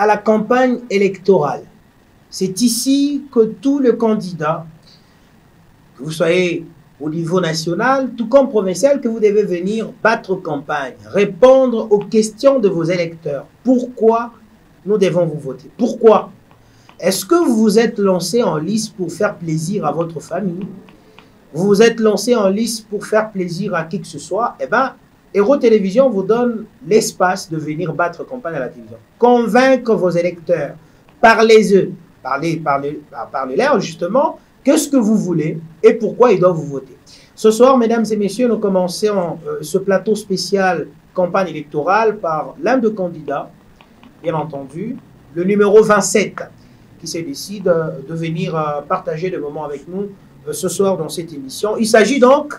à la campagne électorale. C'est ici que tous les candidats, que vous soyez au niveau national, tout comme provincial, que vous devez venir battre campagne, répondre aux questions de vos électeurs. Pourquoi nous devons vous voter? Pourquoi? Est-ce que vous vous êtes lancé en lice pour faire plaisir à votre famille? Vous vous êtes lancé en lice pour faire plaisir à qui que ce soit? Eh bien, Héros Télévision vous donne l'espace de venir battre campagne à la télévision. Convaincre vos électeurs. Parlez-eux. Parlez-leur justement. Qu'est-ce que vous voulez et pourquoi ils doivent vous voter? Ce soir, mesdames et messieurs, nous commençons ce plateau spécial campagne électorale par l'un des candidats, bien entendu, le numéro 27, qui se décide de venir partager des moments avec nous ce soir dans cette émission. Il s'agit donc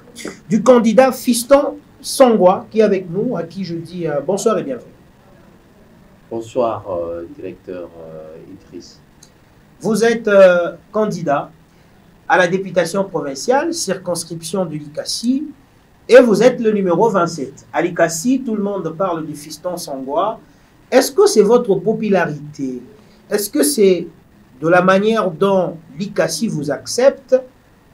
du candidat Fiston Sangwa qui est avec nous, à qui je dis bonsoir et bienvenue. Bonsoir, directeur Idriss. Vous êtes candidat à la députation provinciale, circonscription de l'Ikassi, et vous êtes le numéro 27. À l'Ikassi, tout le monde parle du Fiston Sangwa. Est-ce que c'est votre popularité? Est-ce que c'est de la manière dont l'Ikassi vous accepte,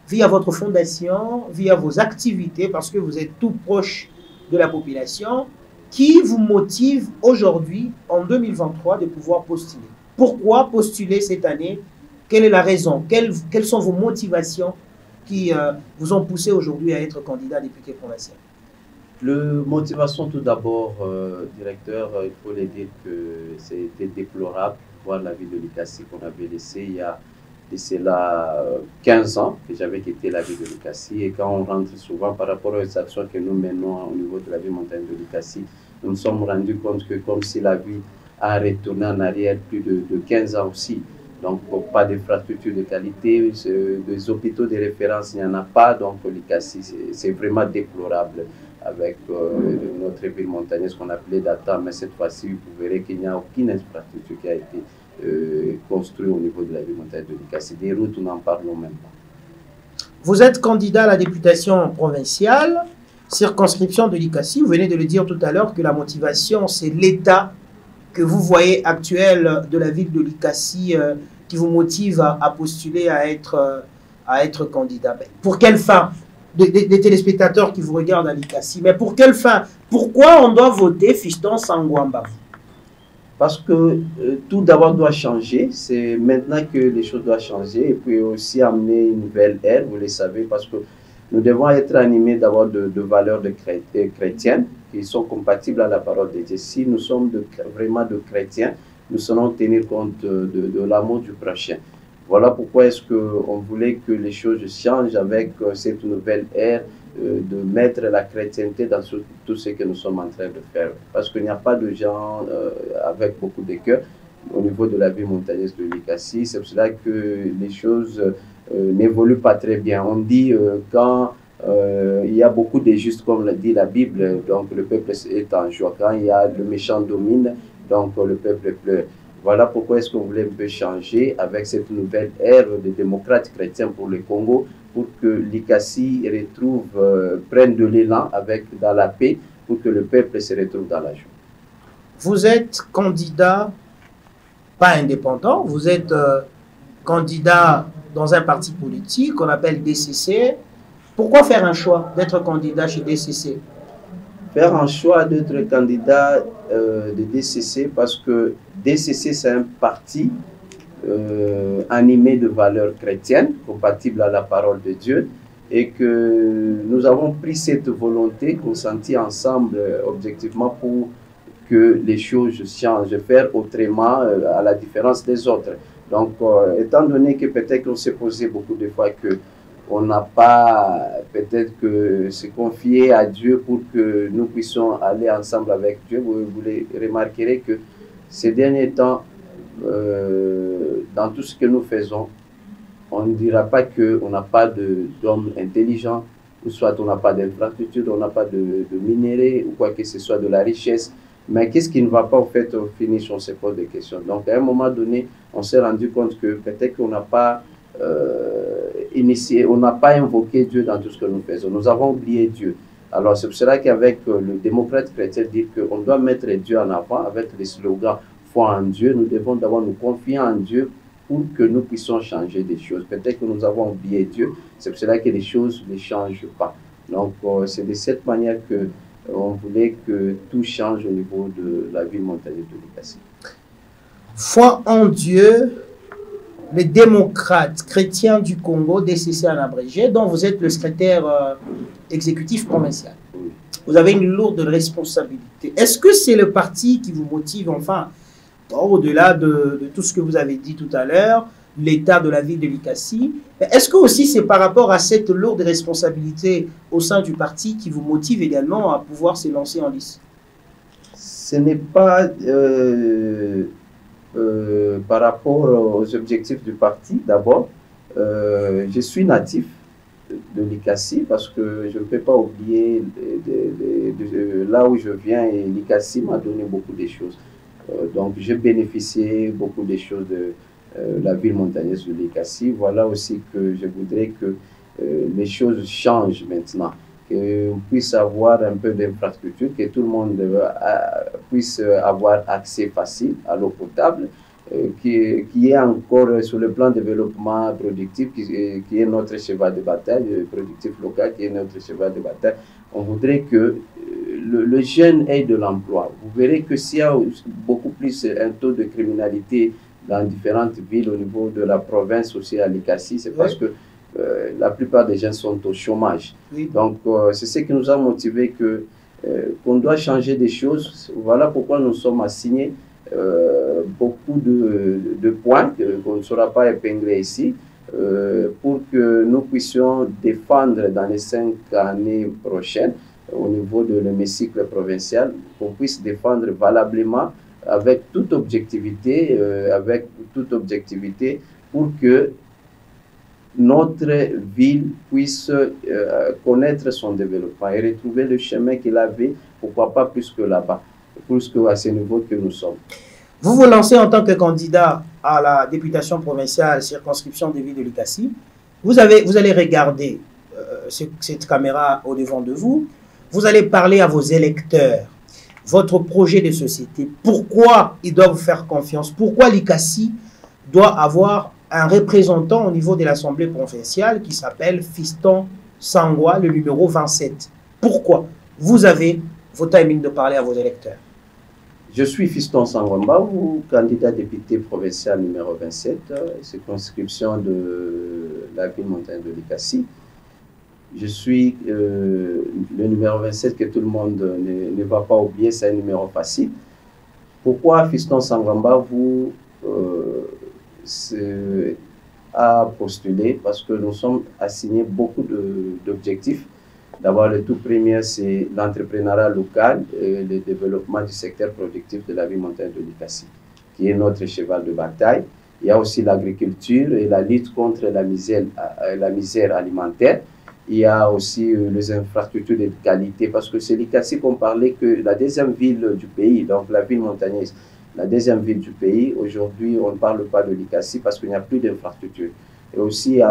via votre fondation, via vos activités, parce que vous êtes tout proche de la population, qui vous motive aujourd'hui, en 2023, de pouvoir postuler? Pourquoi postuler cette année? Quelle est la raison? Quelles sont vos motivations qui vous ont poussé aujourd'hui à être candidat député provincial? Le motivation, tout d'abord, directeur, il faut le dire que c'était déplorable, voir la ville de l'Ikassi qu'on avait laissée il y a de cela 15 ans que j'avais quitté la ville de l'Ikassi. Et quand on rentre souvent par rapport aux actions que nous menons au niveau de la ville montagne de l'Ikassi, nous nous sommes rendus compte que comme si la ville a retourné en arrière plus de 15 ans aussi. Donc, pas d'infrastructures de qualité, des hôpitaux de référence, il n'y en a pas. Donc, l'Ikassi, c'est vraiment déplorable avec notre ville montagneuse qu'on appelait Data. Mais cette fois-ci, vous verrez qu'il n'y a aucune infrastructure qui a été construite au niveau de la ville montagneuse de l'Ikassi. Des routes, nous n'en parlons même pas. Vous êtes candidat à la députation provinciale, circonscription de l'Ikassi. Vous venez de le dire tout à l'heure que la motivation, c'est l'état que vous voyez actuel de la ville de l'Ikassi qui vous motive à postuler à être candidat. Pour quelle fin? Des téléspectateurs qui vous regardent à l'Ikassi, mais pour quelle fin? Pourquoi on doit voter Fiston Sangwa? Parce que tout d'abord doit changer, c'est maintenant que les choses doivent changer et puis aussi amener une nouvelle ère, vous le savez, parce que nous devons être animés d'abord de valeurs chrétiennes qui sont compatibles à la parole de Dieu. Si nous sommes vraiment de chrétiens, nous saurons tenir compte de l'amour du prochain. Voilà pourquoi est-ce qu'on voulait que les choses changent avec cette nouvelle ère, de mettre la chrétienté dans tout ce que nous sommes en train de faire. Parce qu'il n'y a pas de gens avec beaucoup de cœur au niveau de la ville montagneuse de l'Ikassi. C'est pour cela que les choses n'évoluent pas très bien. On dit quand il y a beaucoup de justes, comme le dit la Bible, donc le peuple est en joie. Quand il y a le méchant domine, donc le peuple pleure. Voilà pourquoi est-ce qu'on voulait un peu changer avec cette nouvelle ère de démocrates chrétiens pour le Congo, pour que l'Ikassi prenne de l'élan dans la paix, pour que le peuple se retrouve dans la joie. Vous êtes candidat, pas indépendant, vous êtes candidat dans un parti politique qu'on appelle DCC. Pourquoi faire un choix d'être candidat chez DCC? Faire un choix d'être candidat de DCC parce que DCC c'est un parti animé de valeurs chrétiennes, compatibles à la parole de Dieu, et que nous avons pris cette volonté, consentie ensemble objectivement pour que les choses changent, faire autrement à la différence des autres. Donc, étant donné que peut-être qu'on s'est posé beaucoup de fois que on n'a pas peut-être que se confier à Dieu pour que nous puissions aller ensemble avec Dieu. Vous remarquerez que ces derniers temps, dans tout ce que nous faisons, on ne dira pas qu'on n'a pas d'hommes intelligents, ou soit on n'a pas d'infrastructure, on n'a pas de minéraux, ou quoi que ce soit, de la richesse. Mais qu'est-ce qui ne va pas, au fait, au finish, on se pose des questions. Donc, à un moment donné, on s'est rendu compte que peut-être qu'on n'a pas on n'a pas invoqué Dieu dans tout ce que nous faisons. Nous avons oublié Dieu. Alors c'est pour cela qu'avec le démocrate chrétien dit qu'on doit mettre Dieu en avant avec les slogans foi en Dieu, nous devons d'abord nous confier en Dieu pour que nous puissions changer des choses. Peut-être que nous avons oublié Dieu, c'est pour cela que les choses ne changent pas. Donc, c'est de cette manière que on voulait que tout change au niveau de la ville montagneuse de Likasi. Foi en Dieu, les démocrates chrétiens du Congo, DCC en abrégé, dont vous êtes le secrétaire exécutif provincial. Oui. Vous avez une lourde responsabilité. Est-ce que c'est le parti qui vous motive, enfin, au-delà de tout ce que vous avez dit tout à l'heure, l'état de la ville de Likasi, est-ce que aussi c'est par rapport à cette lourde responsabilité au sein du parti qui vous motive également à pouvoir se lancer en lice? Ce n'est pas par rapport aux objectifs du parti, d'abord. Je suis natif de Likasi parce que je ne peux pas oublier là où je viens, et Likasi m'a donné beaucoup de choses. Donc j'ai bénéficié beaucoup des choses de la ville montagneuse de Likasi. Voilà aussi que je voudrais que les choses changent maintenant, qu'on puisse avoir un peu d'infrastructure, que tout le monde puisse avoir accès facile à l'eau potable, qui est encore sur le plan développement productif, qui est notre cheval de bataille, productif local, qui est notre cheval de bataille. On voudrait que le jeune ait de l'emploi. Vous verrez que s'il y a beaucoup plus un taux de criminalité dans différentes villes au niveau de la province aussi à Likasi, c'est parce que la plupart des gens sont au chômage. Oui. Donc, c'est ce qui nous a motivé qu'on doit changer des choses. Voilà pourquoi nous sommes assignés beaucoup de points qu'on ne saura pas épingler ici, pour que nous puissions défendre dans les 5 années prochaines au niveau de l'hémicycle provincial, qu'on puisse défendre valablement avec toute objectivité, pour que notre ville puisse connaître son développement et retrouver le chemin qu'il avait, pourquoi pas plus que là-bas, plus qu'à ce niveau que nous sommes. Vous vous lancez en tant que candidat à la députation provinciale circonscription des villes de Likasi. Vous allez regarder cette caméra au devant de vous. Vous allez parler à vos électeurs, votre projet de société, pourquoi ils doivent vous faire confiance, pourquoi Likasi doit avoir un représentant au niveau de l'Assemblée provinciale qui s'appelle Fiston Sangwa, le numéro 27. Pourquoi? Vous avez vos timings de parler à vos électeurs. Je suis Fiston Sangwa, candidat député provincial numéro 27, circonscription de la ville montagne de Likasi. Je suis le numéro 27 que tout le monde ne va pas oublier, c'est un numéro facile. Pourquoi Fiston Sangwa vous a postulé? Parce que nous sommes assignés beaucoup d'objectifs. D'abord, le tout premier, c'est l'entrepreneuriat local et le développement du secteur productif de la ville montagne de Likasi, qui est notre cheval de bataille. Il y a aussi l'agriculture et la lutte contre la misère alimentaire. Il y a aussi les infrastructures de qualité, parce que c'est Likasi qu'on parlait que la deuxième ville du pays, donc la ville montagneuse, la deuxième ville du pays. Aujourd'hui, on ne parle pas de Likasi parce qu'il n'y a plus d'infrastructure. Et aussi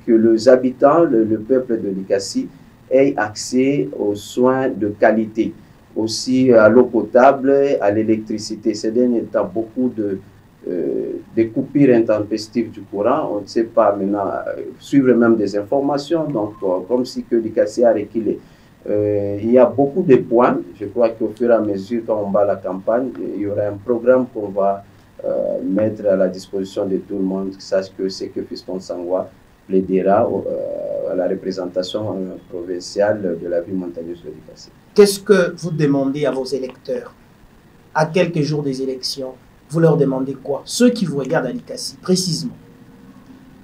que les habitants, le peuple de Likasi, aient accès aux soins de qualité, aussi à l'eau potable, à l'électricité. Ces derniers temps, beaucoup de coupures intempestives du courant. On ne sait pas maintenant suivre même des informations, donc comme si que Likasi a reculé. Il y a beaucoup de points. Je crois qu'au fur et à mesure, quand on bat la campagne, il y aura un programme qu'on va mettre à la disposition de tout le monde, qui sache que c'est que Fiston Sangwa plaidera à la représentation provinciale de la ville montagneuse de Likasi. Qu'est-ce que vous demandez à vos électeurs à quelques jours des élections? Vous leur demandez quoi? Ceux qui vous regardent à Likasi, précisément.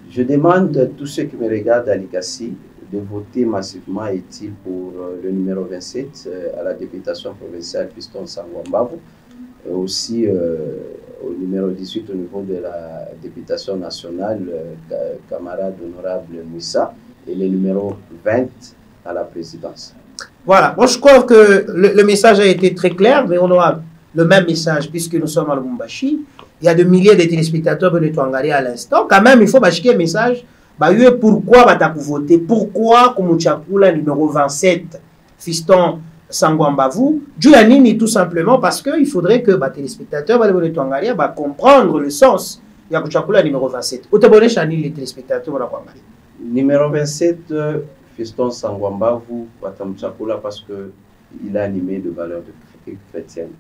Je demande à tous ceux qui me regardent à Likasi de voter massivement et utile pour le numéro 27 à la députation provinciale Fiston Sangwa Mbavu, et aussi au numéro 18 au niveau de la députation nationale, camarade honorable Mouissa, et le numéro 20 à la présidence. Voilà, moi je crois que le message a été très clair, mais on aura le même message puisque nous sommes à Lubumbashi. Il y a de milliers de téléspectateurs de Touangari à l'instant. Quand même, il faut bâcher un message. Pourquoi vous voter? Pourquoi Koumouchakula numéro 27, Fiston Sangwambavu, Juyanini tout simplement parce qu'il faudrait que les téléspectateurs comprendre le sens de Yakuchakula numéro 27. Où t'abonnes Chani les téléspectateurs Numéro 27, Fiston Sangwambavu, Watamchakula parce qu'il a animé de valeurs chrétiennes.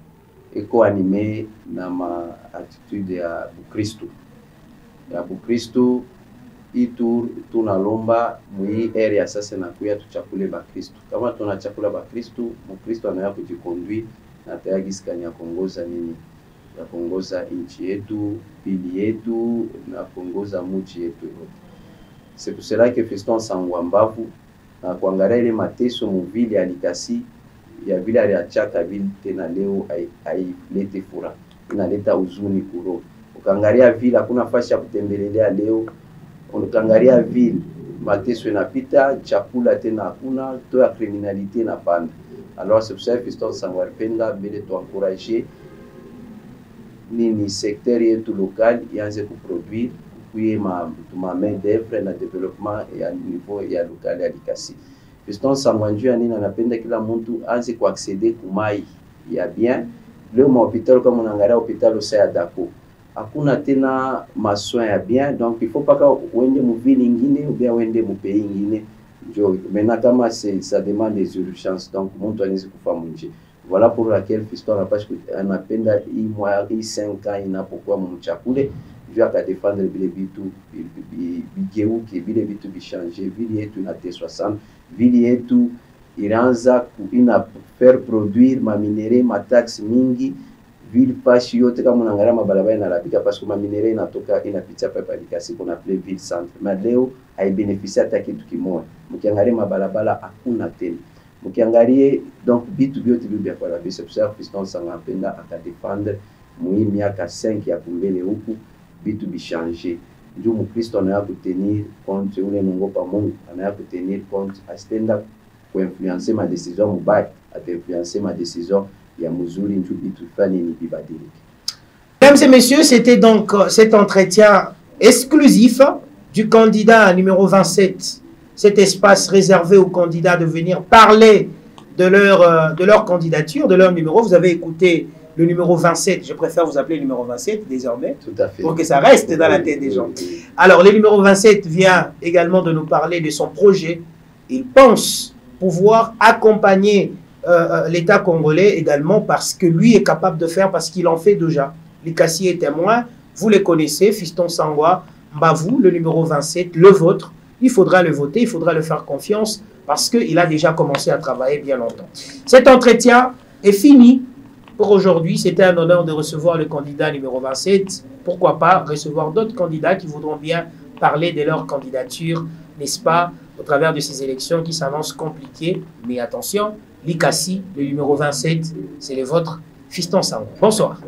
Et co-animé dans ma attitude à Christo. Ya Kristo itu tunalomba mwi area sasa nakuya tuchakule ba Kristo. Kama tunachakula ba Kristo, Mkristo anaweza kujikonduit na tayari giskani ya kuongoza nini? Ya kuongoza nchi yetu, pili yetu na kuongoza mji yetu yote. C'est pour cela que Fiston Sangwambavu na kuangalia ile mateso muvili alikasi ya vile aliachaka vile tena leo hailete furaha. Inaleta huzuni kuro. Ukaangalia vile hakuna nafasi ya kutembelelea leo. Ukaangalia vile mateso inapita, chakula tena hakuna, to ya criminalité na panda. Alors c'est pour ça que Fiston Sangwapenda mbele tu encourager nini secteur yetu local ianze kuproduire kuye ma main d'œuvre na développement ya niveau ya local ya Likasi. Fiston Sangwanju nini anapenda kila mtu anze kuacceder kumai ya bien. Leo ma hospital kama unaangalia hospital Osaya Dako hakuna tena masoin ya bien, donc il faut pas que uende muvili ingine ou bien uende mu pays ingine. Maintenant kama ça demande des urgences, donc mtu anaweza kufahamu nje. Voilà pour laquelle Fiston anapenda hii moya hii 5 ans inapokuwa mchakule juu akadefendre vile vitu bigeuke, vile vitu bichange, vile yetu na T60, vile yetu inaanza ina faire produire ma minere ma taxe mingi ville pashi yote kama unaangalia mabarabara inalabika parce que ma minere inatoka inapitia papa Likasi kuna play ville centre. Mais leo haibeneficia hata kitu kimoja. Mkiangalia mabarabara hakuna tena. Mkiangalia donc bitu biote bibia kwa la c'est pour ça que Fiston Sangwapenda akadefendre mwi miaka 5 ya kumbele huku bitu bichange. Ndio Mkristo anaya kutenir compte ule mungopa Mungu, anaya kutenir compte astenda kuinfluencer ma décision mubaya, influencer ma décision ya muzuri ndio bitu fani ni bibadilike. Mesdames et messieurs, c'était donc cet entretien exclusif du candidat numéro 27. Cet espace réservé aux candidats de venir parler de leur candidature, de leur numéro. Vous avez écouté le numéro 27. Je préfère vous appeler le numéro 27 désormais. Tout à fait. Pour que ça reste dans la tête des gens. Alors, le numéro 27 vient également de nous parler de son projet. Il pense pouvoir accompagner l'État congolais également parce que lui est capable de faire, parce qu'il en fait déjà. Likasi est témoin. Vous les connaissez. Fiston Sangwambavu, le numéro 27, le vôtre. Il faudra le voter, il faudra le faire confiance parce qu'il a déjà commencé à travailler bien longtemps. Cet entretien est fini pour aujourd'hui. C'était un honneur de recevoir le candidat numéro 27. Pourquoi pas recevoir d'autres candidats qui voudront bien parler de leur candidature, n'est-ce pas, au travers de ces élections qui s'annoncent compliquées. Mais attention, Likasi, le numéro 27, c'est le vôtre, Fiston Sangwa. Bonsoir.